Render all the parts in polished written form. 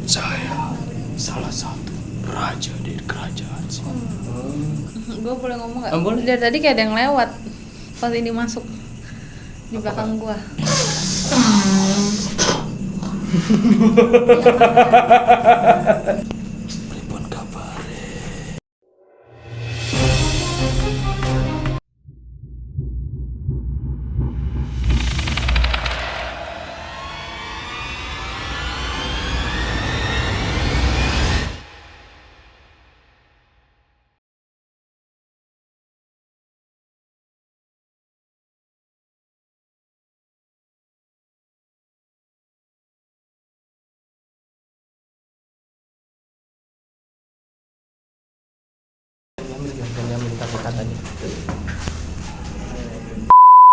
Saya salah satu raja di kerajaan sini. Gue boleh ngomong nggak? Boleh. Dari tadi kayak ada yang lewat pas ini masuk di belakang gue. Pripun kabar?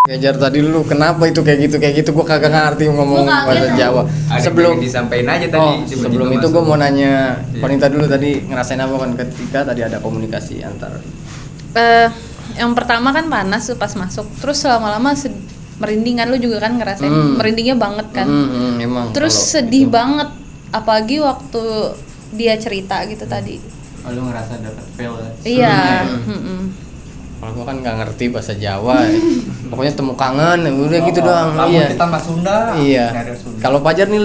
Kejar tadi lu kenapa itu kayak gitu gue kagak ngerti ngomong Gua kaget bahasa dong. Jawa. Ada Sebelum yang disampaikan aja tadi. tiba-tiba sebelum itu masuk. gue mau nanya Iya. Konita dulu tadi ngerasain apa kan ketika tadi ada komunikasi antar. Yang pertama kan panas tuh pas masuk, terus lama-lama merindingan, lu juga kan ngerasain merindingnya banget kan. Emang. Terus kalau sedih itu, banget, apalagi waktu dia cerita gitu tadi. Lu ngerasa dapat feel ya? Iya. Kalau gue kan nggak ngerti bahasa Jawa, pokoknya temu kangen, udah gitu doang. Kamu Iya. ditambah Sunda. Iya. Nyari Sunda. Kalau Pajar nih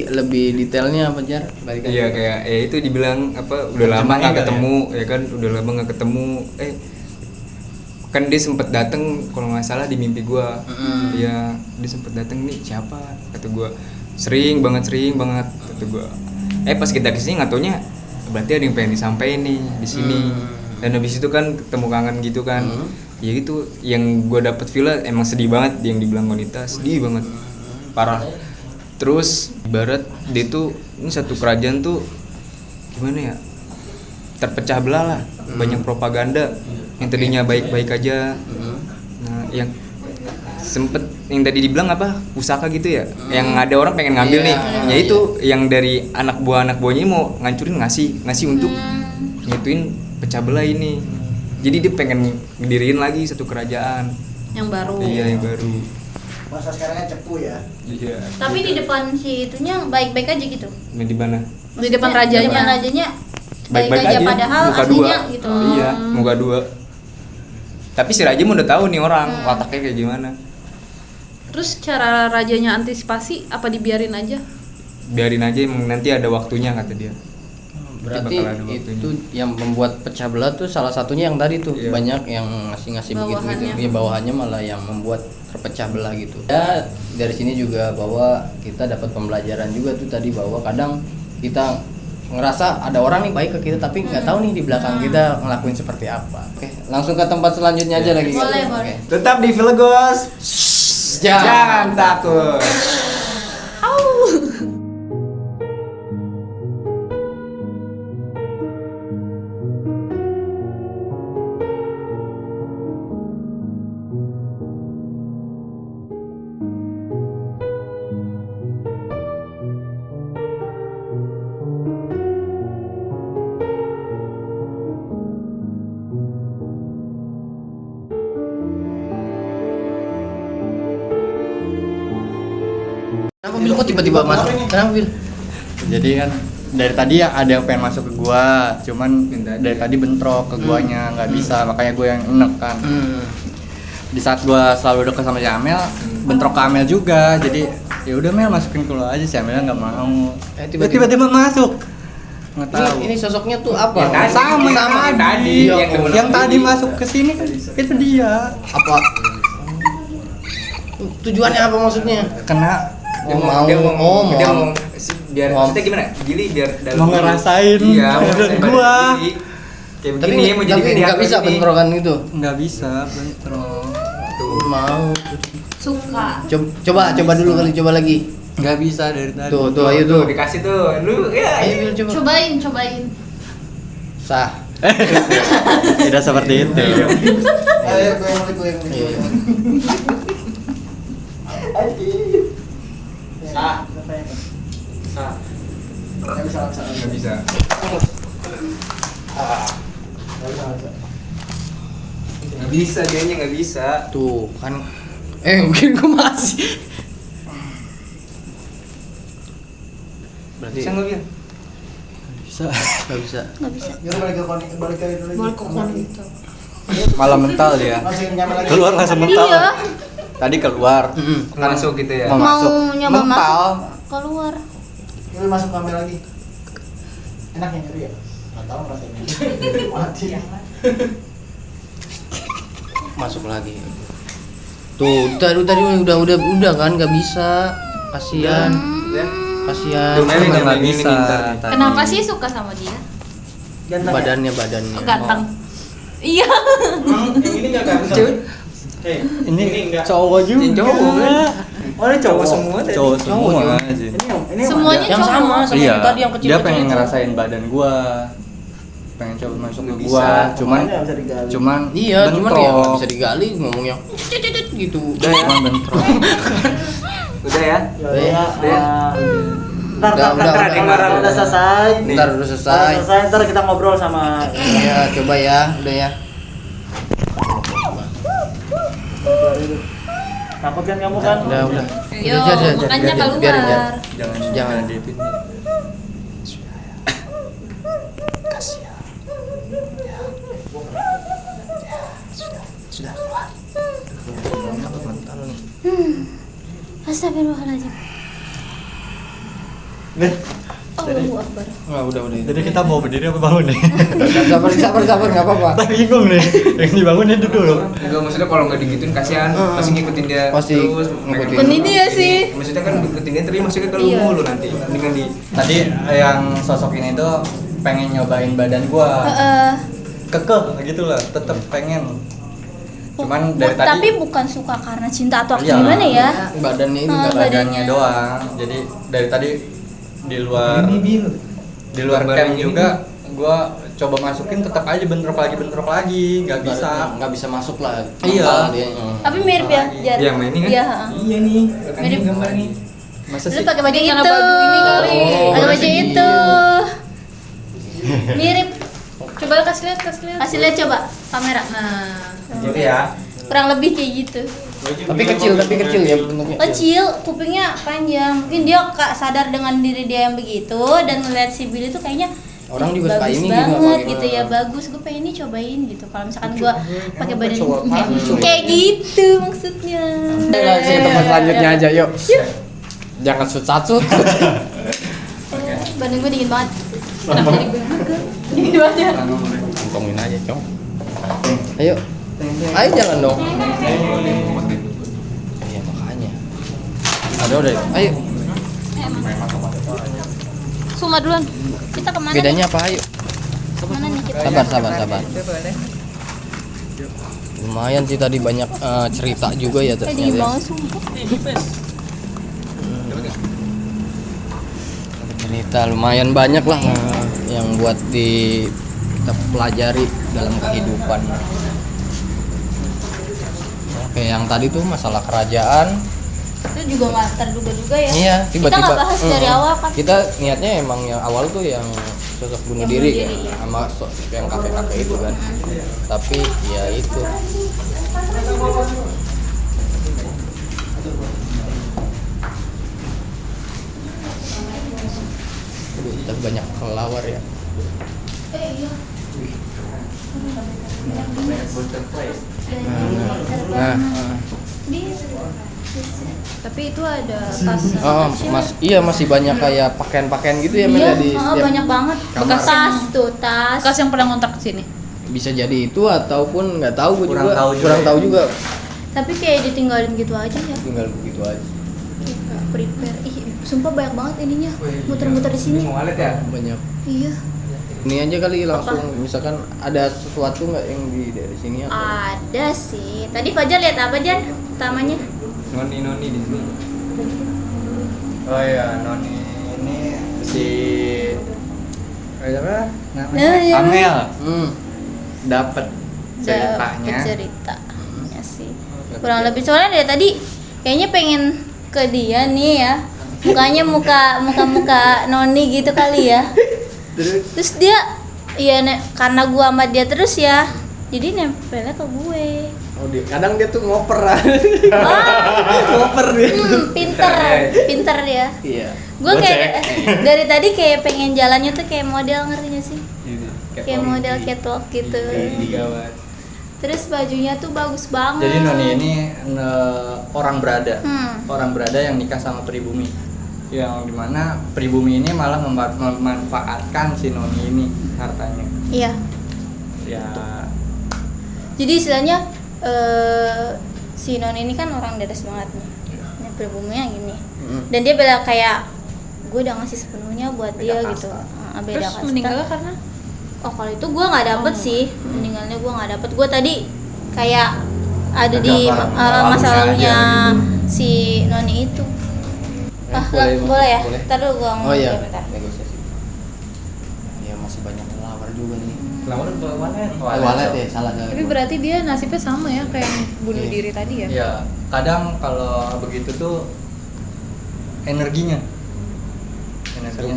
lebih detailnya apa Jar? Balik Iya aja. kayak itu dibilang apa udah lama Ancamannya nggak nggak ketemu ya kan udah lama nggak ketemu kan dia sempet dateng kalau nggak salah di mimpi gua. Iya dia sempet dateng nih siapa kata gua sering banget kata gua. Pas kita kesini nggak taunya berarti ada yang pengen disampaikan nih di sini. Dan habis itu kan ketemu kangen gitu kan. Ya gitu yang gua dapet feel emang sedih banget yang dibilang wanita sedih banget parah. Terus ibarat dia tuh ini satu kerajaan tuh gimana ya terpecah belah lah, banyak propaganda yang tadinya baik-baik aja. Nah yang sempet yang tadi dibilang apa pusaka gitu ya, yang ada orang pengen ngambil nih, ya itu yang dari anak buahnya mau ngancurin ngasih untuk nyituin pecah belah ini. Jadi dia pengen ngediriin lagi satu kerajaan. Yang baru. Iya yang baru. Masa sekarangnya cepu ya. Iya. Tapi di depan si itunya baik-baik aja gitu. Di mana? Di depan rajanya. Di depan rajanya Baik-baik aja, padahal muka aslinya dua. gitu. Iya, muka dua. Tapi si raja udah tahu nih orang wataknya kayak gimana. Terus cara rajanya antisipasi apa dibiarin aja? Biarin aja emang nanti ada waktunya kata dia. Berarti bakal ada waktunya. itu yang membuat pecah belah tuh salah satunya yang tadi tuh Iya. banyak yang ngasih begitu Bawahannya. ya bawahannya malah yang membuat terpecah belah gitu. Ya dari sini juga bahwa kita dapat pembelajaran juga tuh tadi bahwa kadang kita ngerasa ada orang nih baik ke kita tapi nggak tahu nih di belakang kita ngelakuin seperti apa. Oke, langsung ke tempat selanjutnya aja lagi. Boleh, Oke. boleh. Tetap di Vilegos. Jangan takut. Kenapa Bil kok tiba-tiba masuk? Kenapa Bil? Jadi kan dari tadi ya ada yang pengen masuk ke gua, cuman Minta aja. dari tadi bentrok ke guanya nggak bisa, makanya gua yang enek kan. Di saat gua selalu dekat sama si Amel, bentrok ke Amel juga. Jadi ya udah Mel masukin ke lu aja, si Amel nggak mau. Tiba-tiba masuk. Nggak tahu. Ini sosoknya tuh apa? Yang tadi. Sama Sama yang tadi, tadi. yang demen Yang sama tadi dia. masuk ke sini kan itu dia. Apa? Tujuannya apa maksudnya? Kena Dia mau biar mau- maksudnya gimana? Gili biar dalam Mau ngerasain Iya, mau badan ngerasain gua. badan Gili. Kayak tapi begini mau jadi media nggak bisa kayak gini. bentrokan itu. nggak bisa bentrok. Tuh. Mau. Suka. Coba dulu kali, coba lagi. Nggak bisa dari tadi. Tuh, ayo tuh. Dikasih tuh. Lu ya. Ayo Bil coba. Cobain. Sah. Tidak seperti itu. Ayo gue yang Iya. Sah. Sah. Nggak bisa maksa. Enggak bisa. Nggak bisa dianya nggak bisa. Tuh kan. Mungkin gua masih. Berarti Bisa nggak Bil? bisa. Nggak bisa. Nggak bisa. Yaudah balik ke itu lagi. Balik ke konito. Malah mental dia. Masukin nyampe lagi. Keluar langsung mental. Iya. Tadi keluar. Masuk gitu ya. Mau masuk. Mau nyoba Mental. masuk keluar. Yaudah masuk kamar lagi. Enak ya nyeri ya? Nggak tahu rasanya. Mati. Masuk lagi. Tuh, tadi udah kan nggak bisa. Kasihan. Kasihan. Meli udah nggak bisa. tadi. Kenapa sih suka sama dia? Ganteng ya? Badannya. Ganteng. Iya. Ini nggak ganteng. Ini cowok juga. Oh ini cowok semua tadi. Cowok semua aja. Ini Semuanya yang cowok. sama Iya. yang tadi yang kecil. Dia pengen ngerasain badan gua. Pengen coba masuk ke gua. Cuman bisa digali. Iya, cuman ya bentrok. nggak bisa digali ngomongnya cicit gitu. Cuman bentrok. Udah ya. Ya, Udah. Ntar Udah, kalau udah selesai. Ntar udah selesai. Kalau selesai ntar kita ngobrol sama. Ya, coba ya, udah ya. Takut kan kamu kan? Udah. Yo, Udah, makanya keluar. biarin. Jangan diepin. Astagfirullahaladzim. Allahu Akbar. Nah, udah. Jadi kita mau berdiri apa bangun nih? Sabar, nggak apa-apa. Kita bingung nih. Yang dibangunin itu dulu. Enggak, maksudnya kalau nggak digituin kasihan, pasti ngikutin dia Pasti terus. ngikutin. Ini dia sih. Maksudnya kan ngikutin dia terus maksudnya kalau Iya. mulu nanti dengan di Tadi yang sosok ini tuh pengen nyobain badan gua. Kekeh gitu lah, tetep pengen. Cuman dari tadi Tapi bukan suka karena cinta atau Iya. gimana ya? Badannya ini Ah, nggak badannya doang. Jadi dari tadi di luar Gambar camp ini. juga gua coba masukin tetap aja bentrok lagi, nggak bisa. nggak bisa masuk lah. Iya. Mental dia. Tapi mirip ya, Jar. Iya, main ini kan? Iya, Iya nih, kan Mirip. gambar nih. Masa Lu sih? pakai baju Karena itu. baju ini kali. Pakai baju iya. itu. Mirip. Coba kasih lihat. Kasih lihat coba kamera. Nah, Gitu ya. Kurang lebih kayak gitu. Tapi kecil ya bentuknya. Kecil, kupingnya panjang. Mungkin dia sadar dengan diri dia yang begitu dan ngeliat si Billy tuh kayaknya Orang juga suka bagus ini banget juga, gitu pakai- ya, bagus. Gue pengen nih cobain gitu. Kalau misalkan gue pakai badan cowok kayak gitu maksudnya. Udah, sih tempat selanjutnya aja yuk. Jangan sut-sut. Badan gue dingin banget. Kenapa jadi gue yang mager? Dingin banget ya. Ngomongin aja, Cong. Ayo. Ayo jangan dong. Iya makanya. Ada udah. Ayo. Suma duluan. Kita kemana? Bedanya apa? Ayo. Kemana nih kita? Sabar. Lumayan sih tadi banyak cerita juga ya Kayak dingin ternyata. banget sumpah. Cerita lumayan banyak lah yang buat kita pelajari dalam kehidupan. Oke, yang tadi tuh masalah kerajaan. Itu juga nggak terduga juga ya. Iya, tiba-tiba. Kita nggak bahas dari awal kan. Kita niatnya emang yang awal tuh yang sosok bunuh Yang diri, bunuh kan? diri, iya. Sama yang kakek-kakek itu kan. Tapi ya itu. Aduh, tapi banyak kelelawar ya. Iya. Nah, tapi itu ada tas. oh, iya masih banyak kayak pakaian-pakaian gitu ya Mel, Iya, ya, di setiap banyak banget. kamar. Bekas tas tuh, tas. Bekas yang pernah ngontrak ke sini. Bisa jadi itu ataupun nggak tahu gue Kurang juga. tahu juga Kurang ya. tahu juga. Tapi kayak ditinggalin gitu aja ya. Tinggal begitu aja. Kayak prepare. Ih, sumpah banyak banget ininya. Muter-muter di sini. Mau walet ya? Banyak. Iya. Ini aja kali langsung misalkan ada sesuatu nggak yang dari sini apa? Ada sih. Tadi Fajar lihat apa Jan? Utamanya. Noni di sini. Oh iya, Noni ini si apa? Nah, Namanya iya. Amel Dapat ceritanya. Dapet ceritanya sih. Kurang lebih soalnya dari tadi kayaknya pengen ke dia nih ya. Mukanya muka Noni gitu kali ya. Terus dia karena gua sama dia terus ya. Jadi nempelnya ke gue. Oh kadang dia tuh ngoper. ngoper dia. Pinter dia. Iya. Gue kayak dari tadi kayak pengen jalannya tuh kayak model, ngerti gak sih? Kayak model catwalk gitu. Digawat. Terus bajunya tuh bagus banget. Jadi Noni ini orang berada. Hmm. Orang berada yang nikah sama pribumi. Yang dimana pribumi ini malah memanfaatkan si Noni ini hartanya. Iya. Ya. Jadi istilahnya si Non ini kan orang dedes banget nih. Ini pribuminya gini. Dan dia bilang kayak gue udah ngasih sepenuhnya buat dia gitu. Beda Terus kasta. meninggalnya karena Oh kalau itu gue nggak dapet sih, meninggalnya gue nggak dapet. Gue tadi kayak ada di masa lalunya si Noni itu. Boleh ya? Boleh. Ntar dulu gue ngomong. Oh iya. Bentar. Negosiasi. Ya masih banyak lawar juga nih. Lawar atau walet? Walet ya, salah. tapi berarti dia nasibnya sama ya kayak yang bunuh Iya. diri tadi ya. Ya, kadang kalau begitu tuh energinya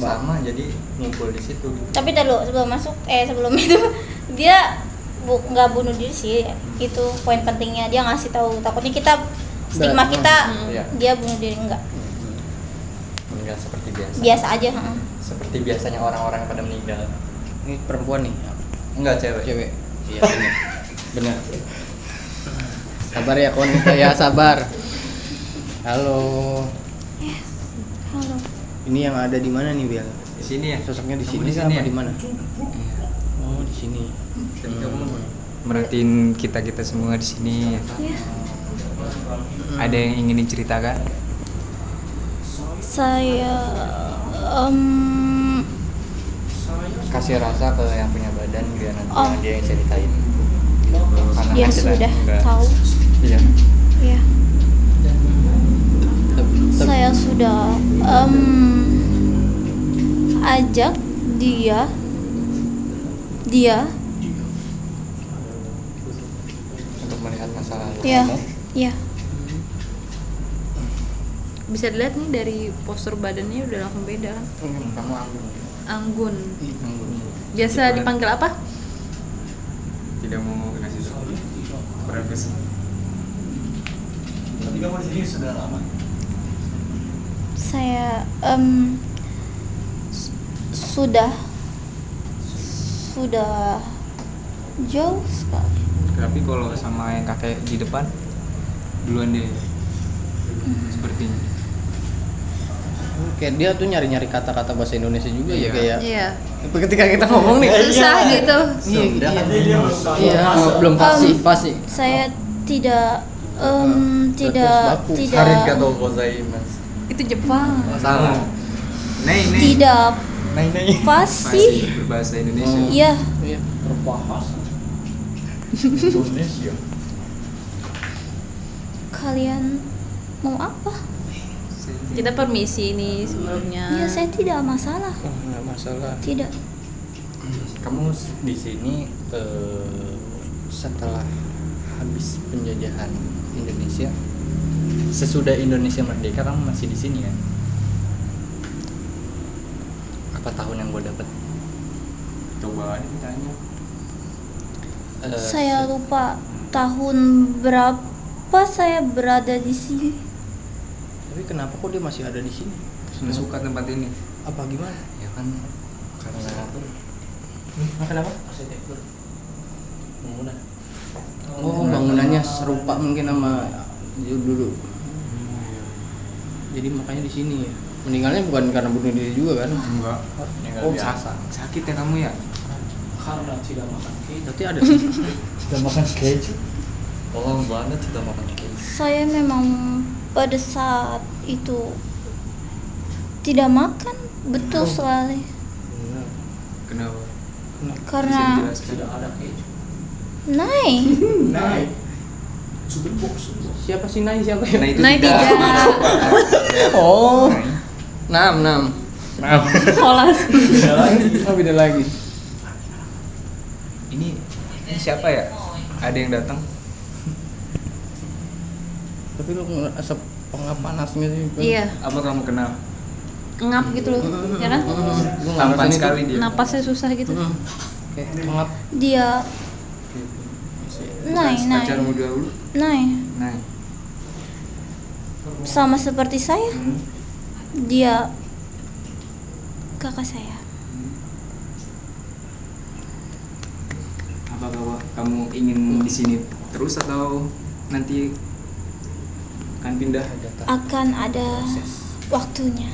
sama, jadi ngumpul di situ. Tapi ntar dulu sebelum itu dia nggak bunuh diri sih. Itu poin pentingnya, dia ngasih tahu. Takutnya kita stigma kita Iya. dia bunuh diri, enggak. Meninggal seperti biasa. Biasa aja. Heeh. Seperti biasanya orang-orang yang pada meninggal. Ini perempuan nih. Enggak, cewek. Cewek. Iya benar. Sabar ya kon, ya sabar. Halo. Halo. Ini yang ada di mana nih Bial? Di sini ya. Sosoknya di Kamu sini sama ya? di mana? Oh di sini. Dan kamu merhatiin kita semua di sini. Ada yang ingin diceritakan? Saya Kasih rasa ke yang punya badan biar nanti Oh. dia yang ceritain. Karena dia kan kita sudah enggak- tahu. Iya. Ya. Saya sudah ajak dia Untuk melihat masa lalu ya kamu. ya Bisa dilihat nih dari postur badannya udah langsung beda kan. Kamu ambil. Anggun. Anggun. Biasa dipanggil apa? Tidak mau kasih tahu. Kurang kesel. Tapi kamu di sini sudah lama. saya sudah jauh sekali. Tapi kalau sama yang kakek di depan duluan deh. Sepertinya. Kayak dia tuh nyari-nyari kata-kata bahasa Indonesia juga ya Iya. kayak. Iya. Ketika kita ngomong nih. Susah gitu. Iya, belum pasti. Saya tidak baku. tidak Arigatou gozaimasu. Itu Jepang. Salah. Nei. tidak Nai. pasti. Berbahasa Indonesia. Iya, Iya. Berbahasa Indonesia. kalian mau apa? Kita permisi nih sebelumnya. Ya saya tidak masalah. Oh, enggak masalah. Tidak. Kamu di sini setelah habis penjajahan Indonesia, sesudah Indonesia merdeka kamu masih di sini kan? Apa tahun yang gue dapat? Coba ditanya. Saya lupa tahun berapa saya berada di sini. Tapi kenapa kok dia masih ada di sini? Sudah suka tempat ini. Apa gimana? Ya kan karena Kenapa? Arsitektur. Bangunan. Oh, bangunannya serupa mungkin sama dulu. Jadi makanya di sini ya. Meninggalnya bukan karena bunuh diri juga kan? Enggak. meninggal Oh, biasa. Sakit ya kamu ya? Karena tidak makan keju. Berarti ada. Tidak makan keju. Tolong banget tidak makan keju. Saya memang pada saat itu tidak makan, betul sekali. Kenapa? Karena Bisa dijelaskan? Tidak ada keju. naik. Naik. Super box. Siapa sih Nai? Siapa ya? Nah itu Naik tidak. tiga. Oh. 6. Kolas. Oh, beda lagi. Ini siapa ya? Ada yang datang? Tapi lu asap pengap panasnya sih. Iya, Apa kamu kenal? ngap gitu loh. Ya kan? Gua Tampan ngerasain sekali itu. dia. Napasnya susah gitu. Kayak pengap. Dia Naik. pacarmu dahulu? Naik. Nah, Sama seperti saya. Dia kakak saya. apakah kamu ingin di sini terus atau nanti akan pindah? Akan ada waktunya.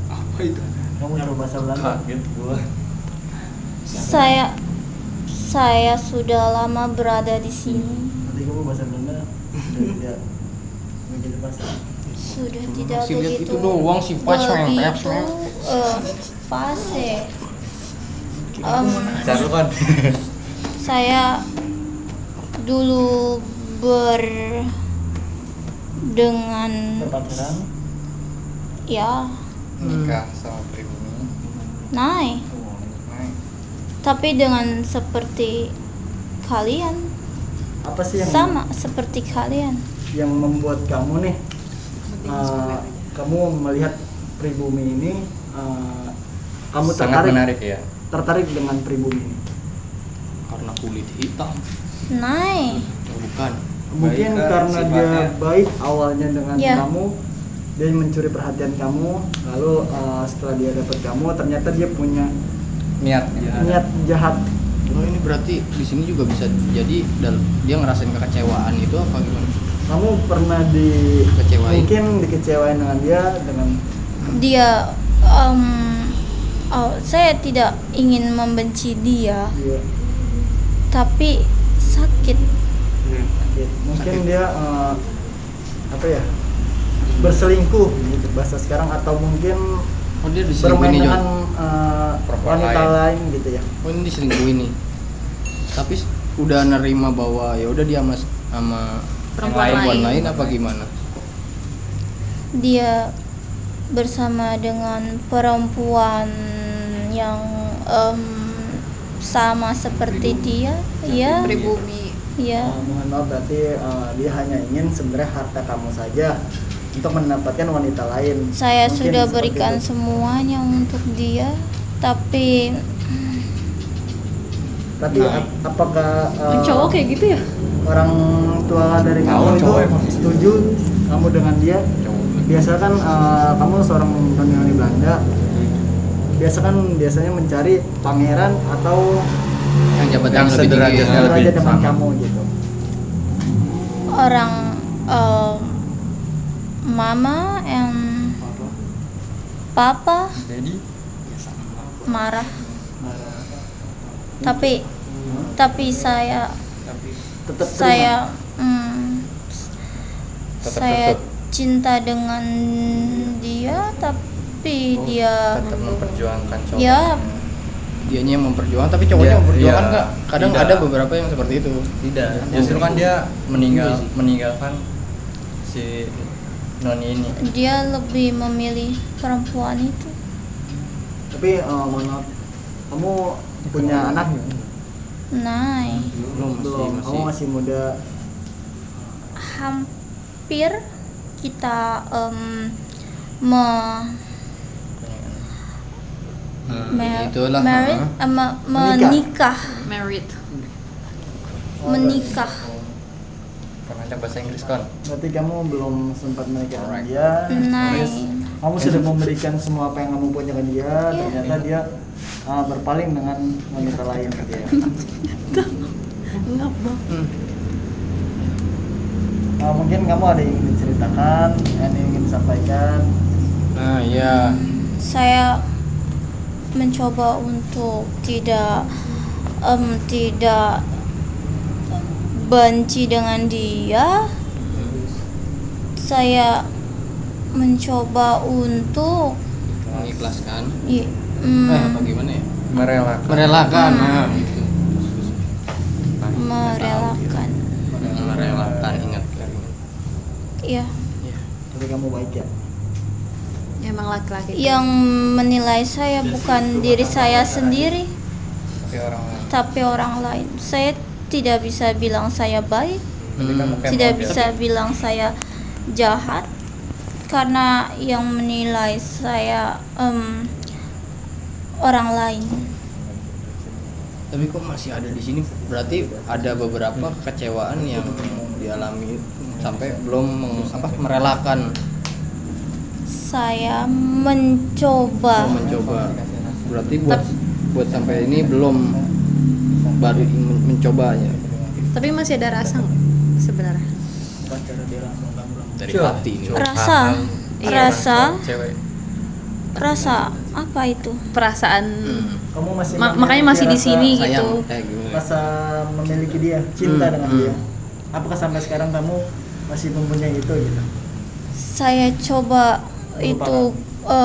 Apa itu? Kamu tahu bahasa Belanda? Kaget gua. Saya sudah lama berada di sini. Nanti kamu bahasa Belanda sudah tidak begitu bahasa. Sudah tidak Masih lihat begitu itu doang si pas begitu fase. Cari kan. Saya dulu dengan Berpacaran? ya Nikah sama pribumi. naik, Naik. tapi dengan seperti kalian, Apa sih yang sama seperti kalian. yang membuat kamu nih kamu melihat pribumi ini kamu Sangat menarik ya. tertarik dengan pribumi ini? Karena kulit hitam. Naik, Oh, bukan. Mungkin Baik, karena dia sifatnya. baik awalnya dengan Ya. kamu, dia mencuri perhatian kamu, lalu setelah dia dapat kamu ternyata dia punya Niat. niat jahat. Oh, ini berarti di sini juga bisa jadi dia ngerasain kekecewaan itu apa gimana? Kamu pernah Kecewain. mungkin dikecewain dengan dia dengan dia saya tidak ingin membenci dia, dia tapi sakit. sakit. Mungkin dia apa ya, berselingkuh gitu bahasa sekarang, atau mungkin Oh, dia bermain diselingkuhin nih, dengan Jon. Perempuan wanita lain. lain gitu ya. Oh, ini diselingkuhin nih. Tapi udah nerima bahwa ya udah dia sama Perempuan lain apa gimana? Dia bersama dengan perempuan yang sama seperti dia, ya, Pribumi. ya. Mohon maaf, berarti dia hanya ingin sebenarnya harta kamu saja untuk mendapatkan wanita lain. Saya Mungkin sudah seperti berikan itu. semuanya untuk dia, tapi apakah Cowok kayak gitu ya? orang tua dari Tahu, kamu itu cowok emang. setuju kamu dengan dia? Biasa kan kamu seorang noni Belanda, biasanya mencari pangeran atau Yang jabatan Yang lebih tinggi. sederajatnya lebih raja dengan sama. kamu gitu. orang mama and papa Jadi marah, tapi saya Tetap saya Tetap saya tetap. cinta dengan dia, tapi dia tetap memperjuangkan cowok. ya Dianya yang memperjuangkan tapi cowoknya Iya, memperjuangkan iya. enggak? Kadang Tidak. ada beberapa yang seperti itu. Tidak. Justru kan dia meninggalkan si noni ini. dia lebih memilih perempuan itu. Tapi mohon maaf, kamu punya anak? Nah, Belum. Kamu masih muda. hampir kita Itulah. married, menikah. Married. Menikah. Karena ada bahasa Inggris kan. Berarti kamu belum sempat menikah dengan dia. Nah, Terus kamu sudah memberikan semua apa yang kamu punya ke dia, Iya. ternyata dia berpaling dengan wanita lain gitu ya. Enggak, Bang. Mungkin kamu ada yang ingin diceritakan, yang ingin disampaikan. Nah, iya. saya mencoba untuk tidak benci dengan dia. Saya mencoba untuk Mengikhlaskan. mm, Apa gimana ya? Merelakan. Merelakan. Nah, gitu. merelakan. Merelakan, ingat. Ya, Tapi kamu baik ya. Emang laki-laki. yang menilai saya bukan diri saya sendiri, Tapi orang lain. tapi orang lain. Saya tidak bisa bilang saya baik, Tapi kamu kayak tidak model. bisa bilang saya jahat, karena yang menilai saya orang lain. Tapi kok masih ada di sini? Berarti ada beberapa kekecewaan yang dialami sampai belum merelakan. Saya mencoba. Mencoba. Berarti buat sampai ini belum, baru mencobanya. Tapi masih ada rasa nggak sebenarnya? Dari hati ini. Rasa apa itu? Perasaan Kamu masih makanya masih di sini gitu. Rasa memiliki dia, cinta dengan dia. Apakah sampai sekarang kamu masih mempunyai itu gitu? Saya coba itu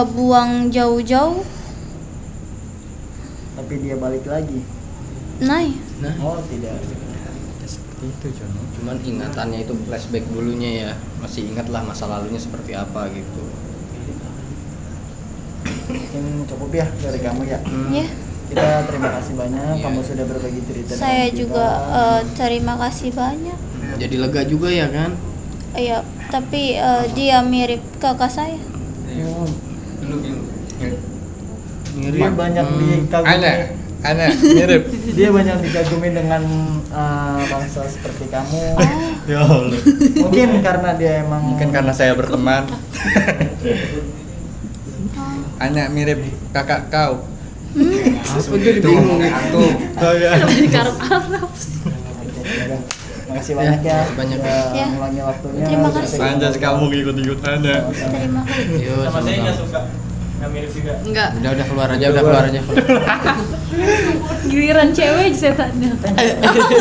buang jauh-jauh. Tapi dia balik lagi. Nah, Oh tidak. Seperti itu Jono. cuman ingatannya itu flashback dulunya ya, masih ingat lah masa lalunya seperti apa gitu. Mungkin cukup ya dari kamu ya. Ya, Kita terima kasih banyak Iya. kamu sudah berbagi cerita. saya dengan kita. juga terima kasih banyak. Jadi lega juga ya kan? Iya, tapi dia mirip kakak saya. Oh, Mirip. dia banyak dikagumi. Aneh, mirip. Dia banyak dikagumi dengan bangsa seperti kamu. Ya Allah. Mungkin karena dia emang Mungkin karena saya berteman. Anak mirip kakak kau. Aku jadi bingung aku. Jadi karep Arab. Makasih banyak ya. Makasih banyak sudah ya. meluangkan waktunya. Terima kasih. Panjas kamu ikut-ikut Anda. Terima kasih. Yo, sama-sama. Enggak. Udah keluar aja, udah keluar aja. Giliran cewek setannya.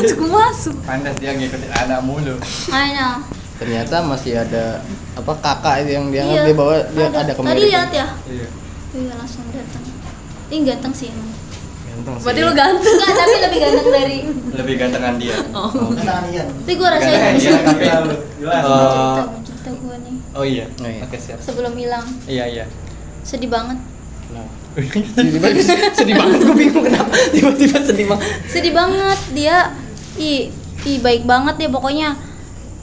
Aku masuk. Panjas dia ngikutin anak mulu. Aina. Ternyata masih ada apa kakak itu yang dia Iya, dia bawa dia ada Tadi kemiripan. lihat ya? Iya. Iya, langsung datang. Ini ganteng sih emang. Ganteng sih. Berarti lu ganteng. Enggak, tapi lebih ganteng dari. Lebih gantengan dia. Tangan Ian. Tapi gue rasain Gantengan bisa dia tapi cerita gue nih oh iya. Oh iya. Oke, siap. sebelum hilang. Iya. Sedih banget. Sedih banget, gue bingung kenapa tiba-tiba sedih banget. Sedih banget dia. Baik banget dia pokoknya.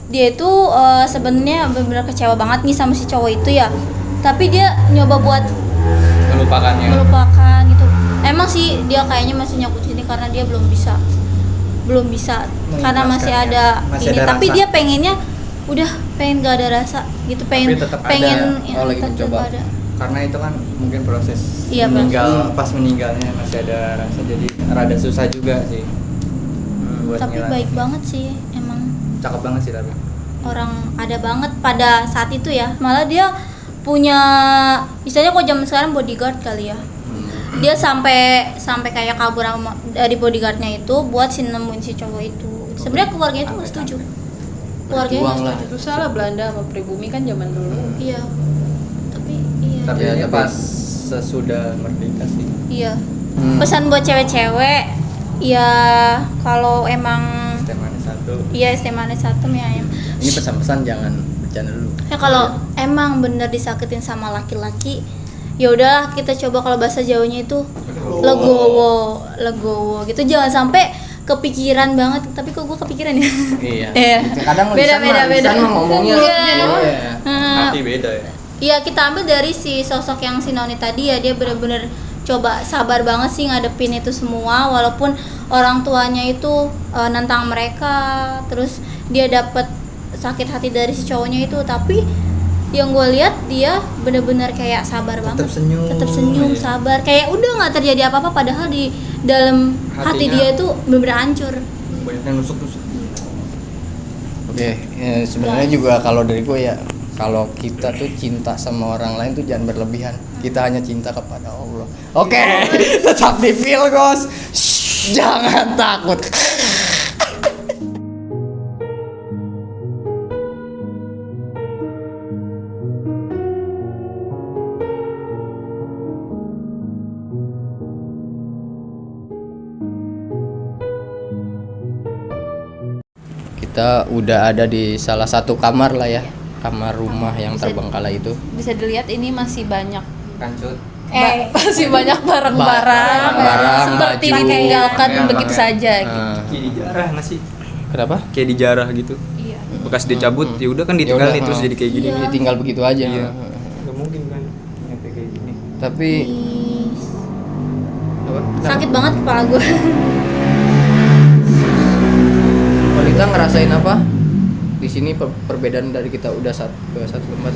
Dia itu sebenarnya benar-benar kecewa banget nih sama si cowok itu ya. Tapi dia nyoba buat Melupakannya. melupakan gitu. Emang sih dia kayaknya masih nyakut sini karena dia belum bisa karena masih ada Masih ini. ada Tapi rasa. dia pengennya udah pengen gak ada rasa gitu, pengen Tapi tetap ada. pengen Oh, lagi tetap mencoba. ada. Karena itu kan mungkin proses Iya, pas meninggalnya masih ada rasa, jadi rada susah juga sih. Buat Tapi ngilang. baik banget sih emang, Cakep banget sih tapi. orang ada banget pada saat itu ya. Malah dia punya istilahnya kok zaman sekarang bodyguard kali ya. Dia sampai kayak kabur dari bodyguardnya itu buat nemuin si cowok itu. Sebenarnya keluarga itu nggak setuju. Keluarganya Berjuang nggak lah. setuju. Itu salah Belanda sama pribumi kan zaman dulu. Iya. Tapi iya. Tapi Ya, ini tapi- pas sesudah merdeka sih. Iya. Pesan buat cewek-cewek, ya kalau emang Temanya satu. iya es teh manis satu mie ayam. Ini pesan-pesan jangan bercanda dulu. Ya kalau emang bener disakitin sama laki-laki, ya udahlah kita coba kalau bahasa Jawanya itu legowo gitu. Jangan sampai kepikiran banget. Tapi kok gue kepikiran ya? Iya. Iya. Kadang Beda. lisan mah ngomongnya. Iya. Oh, iya. Hati beda ya. Iya, kita ambil dari si sosok yang si Noni tadi ya, dia bener-bener coba sabar banget sih ngadepin itu semua walaupun orang tuanya itu nentang mereka, terus dia dapet sakit hati dari si cowoknya itu, tapi yang gue lihat dia bener-bener kayak sabar banget, tetap senyum, Iya. sabar, kayak udah nggak terjadi apa-apa padahal di dalam hati Hatinya. dia itu bener-bener hancur. Banyak yang nusuk-nusuk. Oke, sebenarnya juga kalau dari gue ya, kalau kita tuh cinta sama orang lain tuh jangan berlebihan. Kita hanya cinta kepada Allah. Oke, tetap di feel Gos. Jangan takut. Kita udah ada di salah satu kamar lah ya, kamar rumah yang terbengkalai itu. Bisa dilihat ini masih banyak Kancut. masih banyak barang-barang Barang, seperti baju. ditinggalkan Iya, begitu iya. saja gitu. Kayak dijarah nggak sih? Kenapa? Kayak dijarah gitu. Iya. Bekas dicabut, ya udah kan Ya ditinggal udah, nih terus jadi kayak gini. Iya. Tinggal begitu aja. Iya. Nggak mungkin kan nyampe kayak gini. Tapi Ih, sakit banget kepala gue. Kita ngerasain apa? Di sini perbedaan dari kita udah ke satu tempat.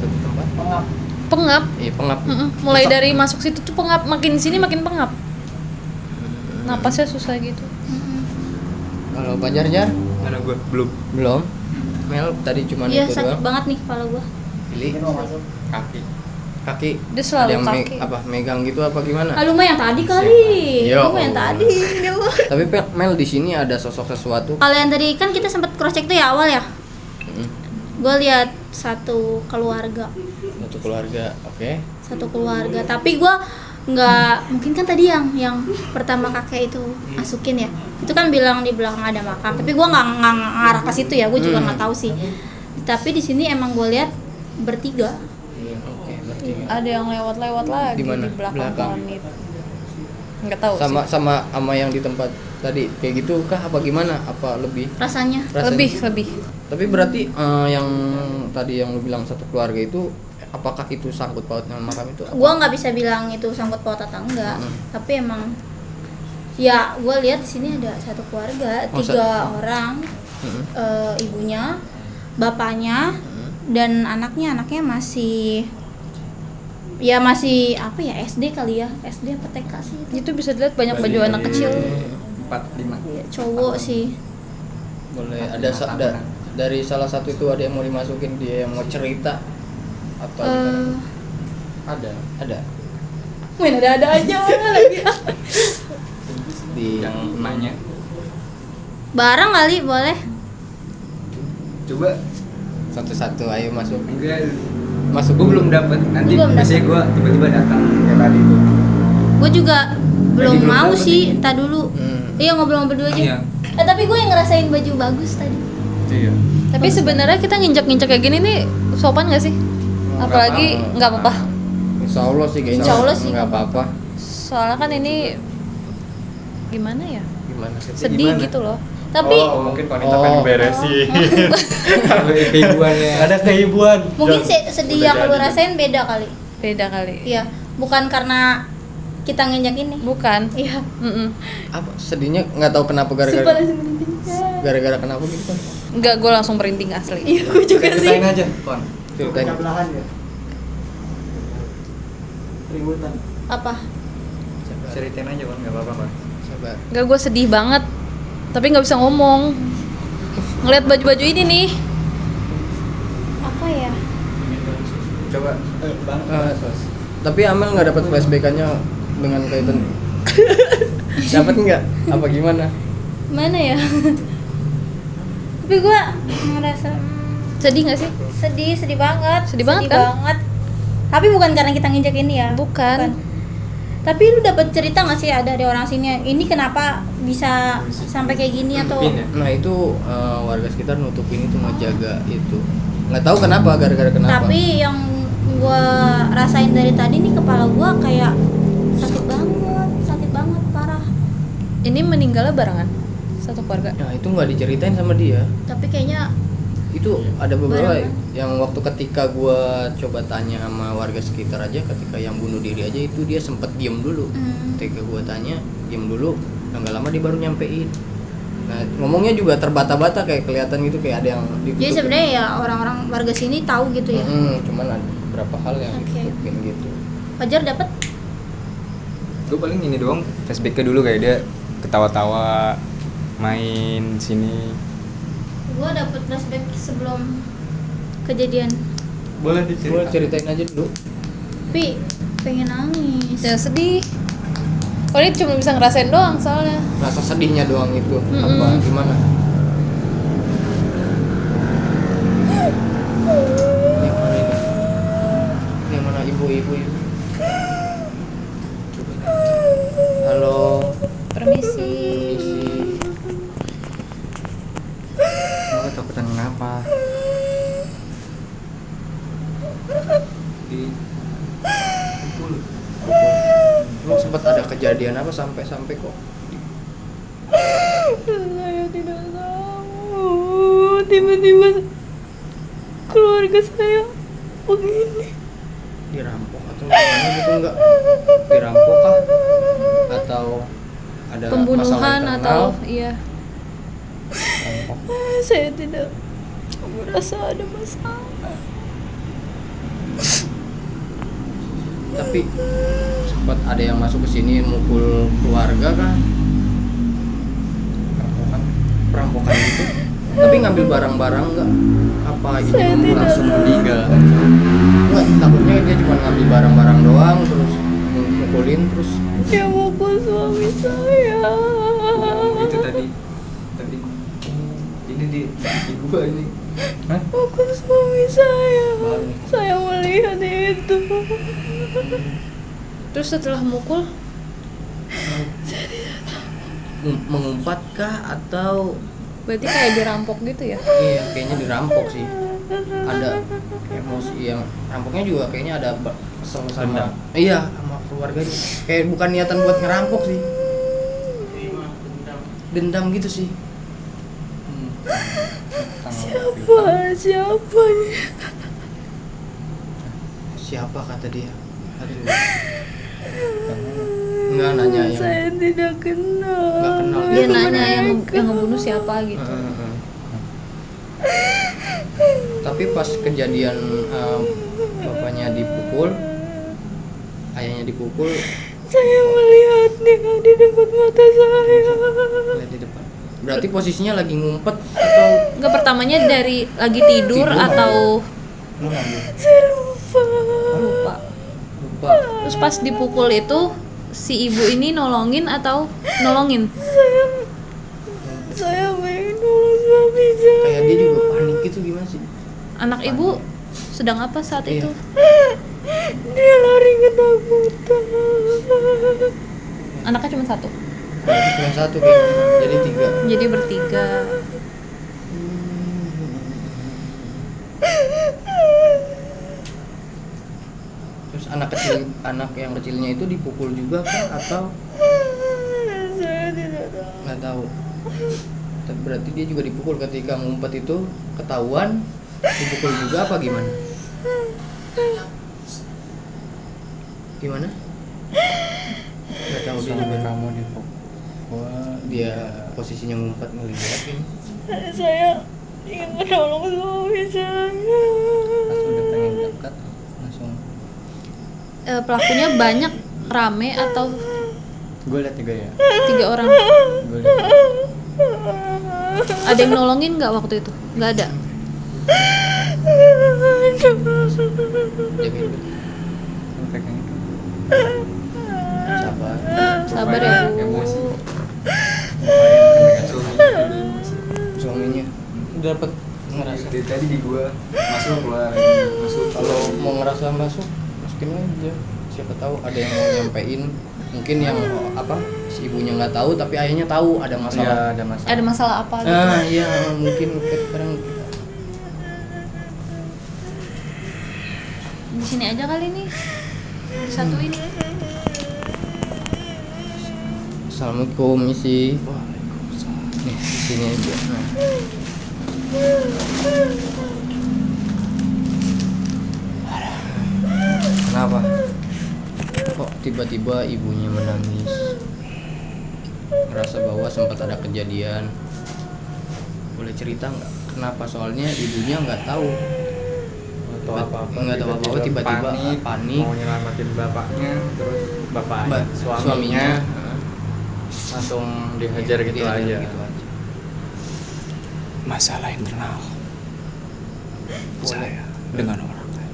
Pengap. Iya, pengap. Mulai dari masuk situ tuh pengap, makin sini makin pengap. Napasnya susah gitu. Kalau Banjarnya Mana gue belum. belum. Mel tadi cuma Iya, itu sakit doang. banget nih kepala gua. Pilih kaki. Dia selalu ada yang kaki. megang gitu apa gimana? Ah, lumayan tadi kali. Ya Lumayan Allah. tadi. Dia mah. Tapi Mel di sini ada sosok sesuatu. Kalau yang tadi kan kita sempat cross check tuh ya awal ya. Gue lihat satu keluarga, Satu keluarga, oke. satu keluarga. Tapi gue nggak, mungkin kan tadi yang pertama kakek itu masukin ya. Itu kan bilang di belakang ada makam. Tapi gue nggak ngarah ke situ ya. Gue juga nggak tahu sih. Tapi di sini emang gue lihat bertiga. Oke, berarti Ada yang lewat-lewat lagi Di mana? di belakang Belakang. pohon itu. Nggak tahu sih. sama yang di tempat tadi kayak gitu kah apa gimana? Apa lebih? Rasanya. Rasanya? Lebih. Tapi berarti yang tadi yang lu bilang satu keluarga itu apakah itu sangkut paut dengan makam itu? Gue nggak bisa bilang itu sangkut paut atau enggak. Tapi emang ya gue lihat di sini ada satu keluarga, Oh, 3 orang, ibunya, bapaknya, dan anaknya masih apa ya, SD kali ya, SD apa TK sih itu. Itu bisa dilihat banyak baju anak kecil. 4-5. Iya, cowok sih. Boleh ada dari salah satu itu ada yang mau dimasukin, dia yang mau cerita atau gimana? Ada Main ada aja lagi. di Yang emaknya. Barang kali boleh. Coba satu-satu, ayo masuk. enggak. Masuk Gue belum dapat. Nanti Gua belum biasanya gue tiba-tiba datang kayak tadi tuh. Gue juga belum belum mau dapet sih, nih. tak dulu. Iya, ngobrol-ngobrol dulu Iya. aja. Tapi gue yang ngerasain baju bagus tadi. Iya. Tapi sebenarnya kita nginjak-nginjak kayak gini nih sopan nggak sih? Apalagi nggak apa-apa. Insya Allah sih kayaknya. Insya Allah sih. nggak apa-apa. Soalnya kan ini gimana ya? Gimana sih? Sedih gitu loh. Tapi Mungkin wanita pengen beresin. Keibuannya. Ada keibuan. mungkin sedih yang lu rasain beda kali. Beda kali. Iya, bukan karena kita nginjak ini. Bukan. Iya. Apa sedihnya nggak tahu kenapa gara-gara kenapa gitu kan? Enggak, gue langsung merinding asli. Iya, gue juga sih. Ceritain aja, Kon. Ceritain. Pecah belahan ya. Keributan. Apa? Ceritain aja, Kon. Enggak apa-apa, Kon. Sabar. Enggak, gue sedih banget. Tapi nggak bisa ngomong. Ngeliat baju-baju ini nih. Apa ya? Coba. Tapi Amel nggak dapat flashbackannya dengan kaitan. Dapat nggak? Apa gimana? Mana ya? Tapi gue ngerasa Sedih nggak sih? sedih banget. Sedih banget kan? banget. Tapi bukan karena kita nginjak ini ya. Bukan. Tapi lu dapat cerita nggak sih ada dari orang sini ini kenapa bisa sampai kayak gini atau? Nutupin ya? Nah itu warga sekitar nutupin itu, ngejaga itu. Nggak tahu kenapa, gara-gara kenapa. Tapi yang gua rasain dari tadi nih kepala gua kayak sakit banget parah. Ini meninggalnya barengan satu keluarga. Nah itu nggak diceritain sama dia. Tapi kayaknya Itu ada beberapa Barengan. yang waktu ketika gua coba tanya sama warga sekitar aja, ketika yang bunuh diri aja itu dia sempet diem dulu. Ketika gua tanya, diem dulu, nggak lama dia baru nyampein. Nah ngomongnya juga terbata-bata, kayak kelihatan gitu kayak ada yang ditutup. jadi sebenarnya ya orang-orang warga sini tahu gitu ya. Cuman ada beberapa hal yang Oke. ditutupin gitu. Fajar dapat Gue paling ini doang, flashbacknya dulu kayak dia ketawa-tawa main sini. gua dapat flashback sebelum kejadian. Boleh Gua ceritain aja dulu. Tapi pengen nangis. Ya sedih. Oh, ini cuma bisa ngerasain doang soalnya. Rasa sedihnya doang itu. Apa gimana? Yang mana ini? Yang mana ibu-ibu itu? Coba. Halo. Permisi. Permisi. Lo ketakutan kenapa? Di Lu sempat ada kejadian apa sampai kok? Saya tidak tahu. Tiba-tiba keluarga saya begini. Dirampok atau gimana gitu enggak? Dirampok kah? Atau ada masalah Pembunuhan internal? atau iya. Rampok. Saya tidak merasa ada masalah. Tapi sempat ada yang masuk ke sini mukul keluarga kan? Perampokan gitu. Tapi ngambil barang-barang enggak? Apa ini langsung meninggal? Enggak, takutnya dia cuma ngambil barang-barang doang terus mukulin terus. Dia mukul suami saya. Itu tadi ini di gua ini. Mukul suami saya. Saya melihat itu. Terus setelah mukul, Mengumpat kah atau berarti kayak dirampok gitu ya? iya kayaknya dirampok sih. Ada emosi yang rampoknya juga kayaknya ada kesel sama iya sama keluarganya. Kayak bukan niatan buat ngerampok sih. Dendam gitu sih. Siapa kata dia? Aduh. Enggak nanya yang Saya tidak kenal. Nggak kenal. Dia nanya yang ngebunuh siapa gitu. Tapi pas kejadian bapaknya dipukul, ayahnya dipukul, Saya melihatnya di depan mata saya. lihat di depan. Berarti posisinya lagi ngumpet atau Enggak, pertamanya dari lagi tidur atau saya lupa. lupa? Terus pas dipukul itu si ibu ini nolongin atau nolongin? Saya pengen nolong suami saya. Kayak dia juga panik gitu gimana sih? Anak ibu sedang apa saat Iya. itu? Dia lari ketakutan. Anaknya cuma satu, Cuma satu kayaknya, jadi 3. jadi bertiga. Terus anak yang kecilnya itu dipukul juga kah atau Saya tidak tahu. nggak tahu? Tapi berarti dia juga dipukul ketika ngumpet itu ketahuan dipukul juga apa gimana? Gimana? Nggak tahu dia juga. Kamu dipukul. Dia posisinya ngumpet ngeliat ini. Saya ingin menolong suami saya. Pas udah pengen dekat langsung. Pelakunya banyak, rame atau Gue liat 3 ya. 3 orang? Gue liat. Ada yang nolongin nggak waktu itu? Nggak ada. Jadi Pegang itu. sabar. Sabar ya Bu. Emosi. Suaminya udah dapat ngerasa. Dari tadi di gua masuk keluar masuk. Kalau mau ngerasa masuk, masukin aja. Siapa tahu ada yang mau nyampein. Mungkin yang apa si ibunya nggak tahu tapi ayahnya tahu ada Iya, masalah. ada masalah. Ada masalah apa gitu? Nah, iya mungkin kadang Di sini aja kali nih. Disatuin. Assalamualaikum misi. Nih di sini aja. Nah. Kenapa? Kok tiba-tiba ibunya menangis? Ngerasa bahwa sempat ada kejadian. Boleh cerita nggak? Kenapa? Soalnya ibunya nggak tahu. Atau apa-apa. Nggak tahu apa-apa, tiba-tiba panik. Mau nyelamatin bapaknya, terus bapaknya, Mbak, suaminya langsung dihajar gitu dihajar aja. gitu aja. Masalah internal saya dengan orang lain.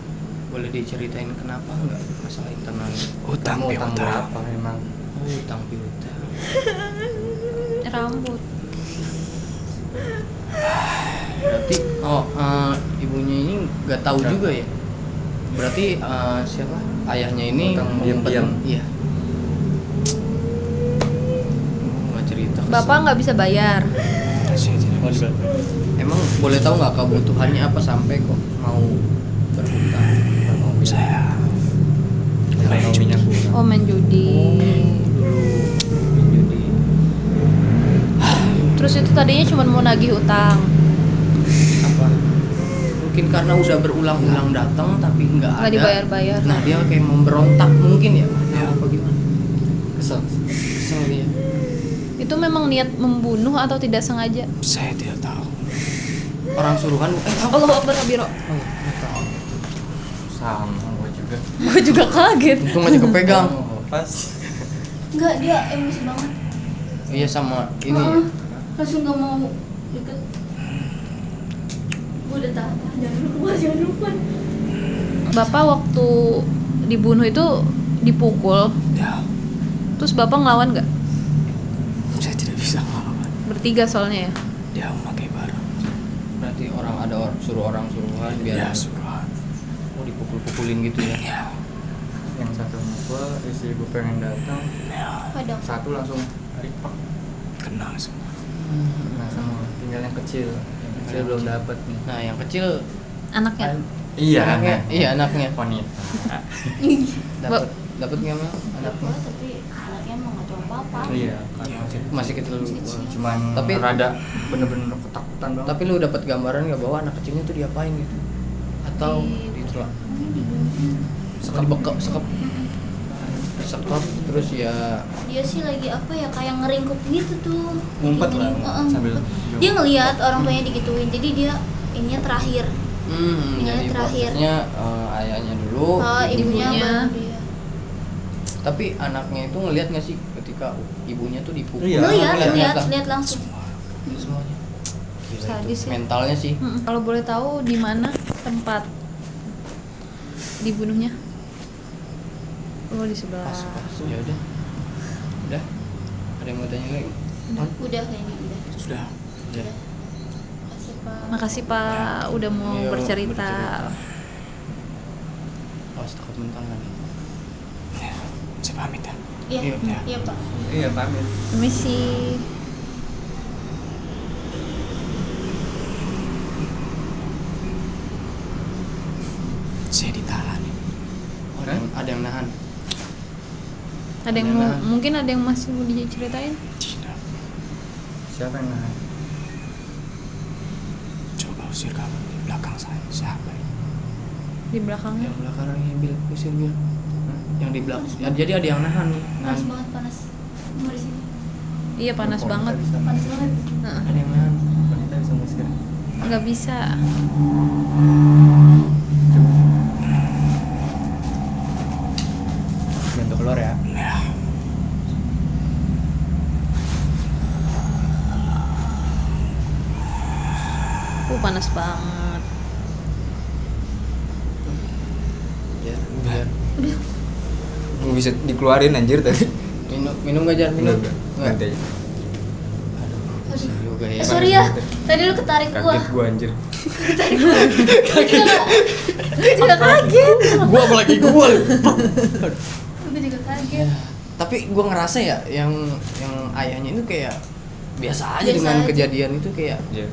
Boleh diceritain kenapa nggak masalah internal? Utang Kamu utang piutang. berapa emang? Oh, utang piutang. Rambut. Berarti ibunya ini nggak tahu juga ya. Berarti siapa? Ayahnya ini Utang ngumpet. diam-diam. Iya. Nggak cerita. kesel. Bapak nggak bisa bayar. Saya tidak Oh, bisa. Emang boleh tahu nggak kebutuhannya apa sampai kok mau berhutang? Saya Main minyak kurang. Oh, main judi. Jadi Terus itu tadinya cuma mau nagih utang. apa? Mungkin karena udah berulang-ulang datang tapi nggak ada. Nggak dibayar-bayar. Nah dia kayak memberontak mungkin ya? Ya. Apa gimana? Kesel. Kesel dia. Itu memang niat membunuh atau tidak sengaja? Saya tidak tahu. orang suruhan. Allahu Akbar kabiro. Sama gue juga. Gue juga kaget. Untung aja kepegang. Pas. Enggak, dia emosi banget. Iya sama ini. Langsung gak mau deket. Gue udah tahan, jangan keluar, jangan keluar. Bapak waktu dibunuh itu dipukul. Ya, Terus Bapak ngelawan nggak? saya tidak bisa melawan. Bertiga soalnya ya. Dia memakai barang. Berarti suruhan biar Ya, suruhan. oh dipukul-pukulin gitu ya. Ya, Yang satu mukul, istri gue pengen datang, ya, Kadang. satu langsung ripak. kena semua. Nah sama tinggal yang kecil belum dapat nih. Nah yang kecil Anaknya. Iya anaknya, iya anaknya. wanita. Dapat nggak Mel? Anaknya. Tapi anaknya emang gak tahu apa-apa. Iya, Masih kecil. cuman Tapi- rada bener-bener ketakutan banget. Tapi lu dapat gambaran nggak bahwa anak kecilnya tuh diapain gitu? Atau ditelak? Sekap terus ya Dia sih lagi apa ya, kayak ngeringkuk gitu tuh. Ngumpet Lagi lah, ngeringkuk, sambil dia ngelihat orang tuanya digituin, jadi dia ininya terakhir. jadi terakhir. prosesnya ayahnya dulu, Ibunya Ibunya. baru dia. tapi anaknya itu ngelihat nggak sih ketika ibunya tuh dipukul? Iya. Lihat langsung. Semuanya. Gila, Sadis itu ya. mentalnya sih. Kalau boleh tahu di mana tempat dibunuhnya? Oh, di sebelah. Pas. Ya udah. Ada yang mau tanya lagi? Udah kayaknya udah. Sudah. Udah. Makasih Pak. Makasih Pak udah mau Ayo, bercerita. Awas takut mentang kan. Ya, saya pamit ya. Iya, Iya. iya Pak. Iya pamit. Permisi. Saya ditahan. Oh, ada yang nahan. Ada yang mau, mungkin ada yang masih mau diceritain? Tidak. Siapa yang nahan? Coba usir kamu di belakang saya. Siapa ini? Di belakangnya. Yang belakangnya Bil, usir Bil. Yang di belakang. Ya, jadi ada yang nahan nih. Panas banget, panas. Mau di sini. Iya panas Wanita banget. bisa- Panas banget. Heeh. Ada yang nahan. Wanita bisa ngusir. Nggak bisa. Bantu keluar ya. Ya, Panas banget. Biar. Gue bisa dikeluarin anjir tadi. Minum nggak Jar? Minum. Udah. Nggak? Nanti aja. Aduh, juga ya. Sorry ya, tadi lu ketarik gua. Kaget gue anjir. Gue juga kaget. Gua apalagi gua. Gue juga kaget. Tapi gua ngerasa ya yang ayahnya itu kayak biasa aja Biasa dengan aja. kejadian itu kayak Iya.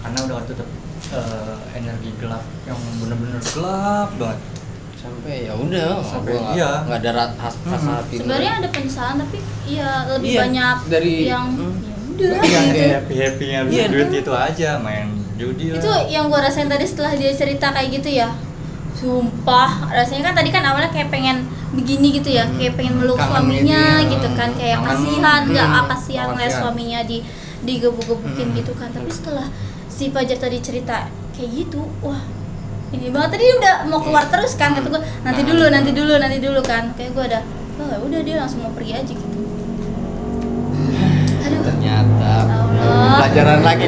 Karena udah tutup energi gelap yang bener-bener gelap banget. sampai ya udah Sampai, gua iya. nggak ada rasa hati. Sebenarnya ada penyesalan tapi ya lebih Iya, banyak dari- yang ya udah. Yang Iya. happy-happynya habis Iya. duit itu aja, main judi lah. Itu yang gua rasain tadi setelah dia cerita kayak gitu ya. Sumpah, rasanya kan tadi kan awalnya kayak pengen begini gitu ya, kayak pengen meluk Kangen suaminya gitu ya. gitu kan, kayak Kangen. kasihan, nggak Hmm, kasihan ngeliat kasihan. suaminya digebuk-gebukin gitu kan. Tapi setelah si Fajar tadi cerita kayak gitu, wah ini banget, tadi udah mau keluar terus kan, kata gue nanti dulu kan, kayak gue ada oh udah dia langsung mau pergi aja gitu. Aduh, Ternyata Allah.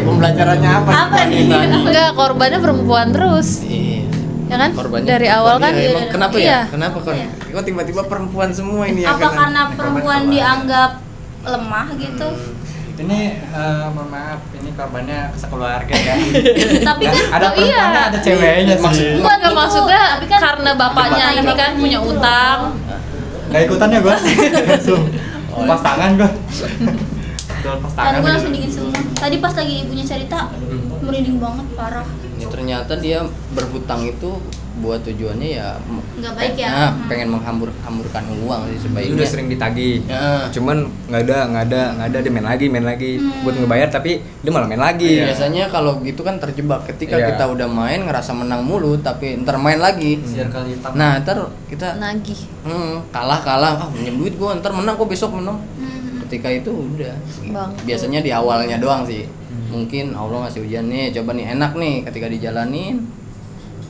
pembelajarannya apa? Apa nih? Enggak, korbannya perempuan terus. Iya. Ya kan? Korbannya Dari awal kan iya, emang kenapa iya. ya? Kenapa kok tiba-tiba perempuan semua ini yang Apa kena? karena perempuan dianggap lemah gitu? Ini mohon maaf, ini korbannya sekeluarga ya. Tapi kan Ada Oh, iya. perempuannya, ada ceweknya sih. Enggak Gitu, maksudnya tapi kan- karena bapaknya Karena ini kan bapaknya punya itu loh. utang. Gak ikutan ya gua. Langsung lepas tangan gua. Udah lepas Dan tangan. gue langsung dingin semua. Tadi pas lagi ibunya cerita, merinding banget, parah. Ya, ternyata dia berhutang itu buat tujuannya ya Nggak baik ya? Nah, pengen menghamburkan uang sih Dia sebaiknya. udah sering ditagih. Ya. Cuman nggak ada dia main lagi buat ngebayar tapi dia malah main lagi. Biasanya kalau gitu kan terjebak ketika Iya. kita udah main ngerasa menang mulu tapi ntar main lagi. Siar kali hitam. Nah, ntar kita Nagih. kalah, pinjem duit gua, ntar menang kok besok menang. ketika itu udah Bangkrut. biasanya di awalnya doang sih. Mungkin Allah ngasih ujian nih, coba nih enak nih ketika dijalanin,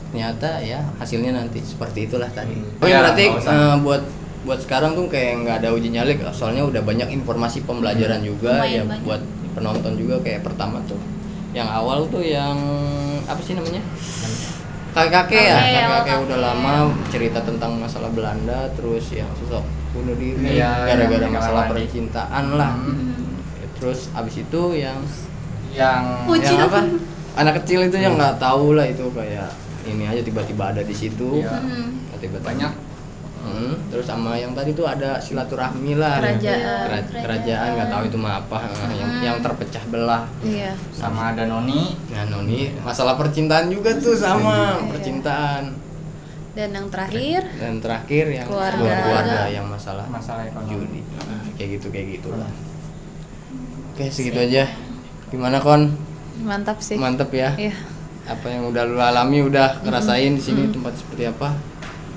ternyata ya hasilnya nanti seperti itulah tadi. Oh ya, berarti nggak usah. buat sekarang tuh kayak nggak ada uji nyali, soalnya udah banyak informasi pembelajaran juga ya Lumayan banyak. buat penonton juga. Kayak pertama tuh yang awal tuh yang apa sih namanya, kakek Kakek, udah kakek. lama cerita tentang masalah Belanda, terus yang sosok bunuh diri Iya, gara-gara yang masalah lagi. percintaan lah. Terus abis itu yang Uji yang apa, dong. anak kecil itu yang nggak tahu lah, itu kayak ini aja tiba-tiba ada di situ. Iya. Tiba-tiba Banyak. Terus sama yang tadi tuh ada silaturahmi lah, Kerajaan. kerajaan nggak tahu itu mah apa, yang terpecah belah. Iya. Sama ada Noni. Nah Noni masalah percintaan juga tuh sama percintaan. Dan yang terakhir Dan terakhir yang Keluarga. yang masalah Masalah ekonomi. judi. Kayak gitulah. Oke, segitu aja. Gimana Kon? mantap sih. Mantep ya. Iya. Apa yang udah lu alami, udah ngerasain di sini tempat seperti apa?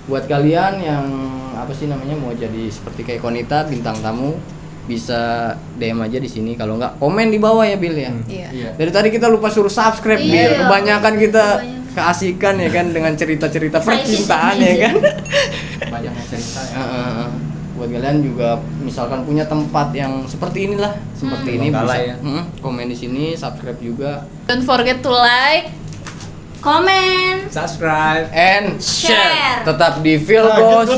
Buat kalian yang apa sih namanya mau jadi seperti kayak Konita bintang tamu, bisa DM aja di sini. Kalau nggak komen di bawah ya Bil ya. Iya. Iya. Dari tadi kita lupa suruh subscribe Iya. Bil. Kebanyakan kita Kebanyakan. keasikan ya kan dengan cerita-cerita Excited. percintaan ya kan. Banyak yang cerita ya. Buat kalian juga misalkan punya tempat yang seperti inilah, seperti ini bisa Bengkalai ya. komen di sini, subscribe juga Don't forget to like. Komen. Subscribe. and share. Share. Tetap di Feel Bos.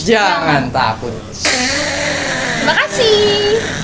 Jangan takut. Terima kasih.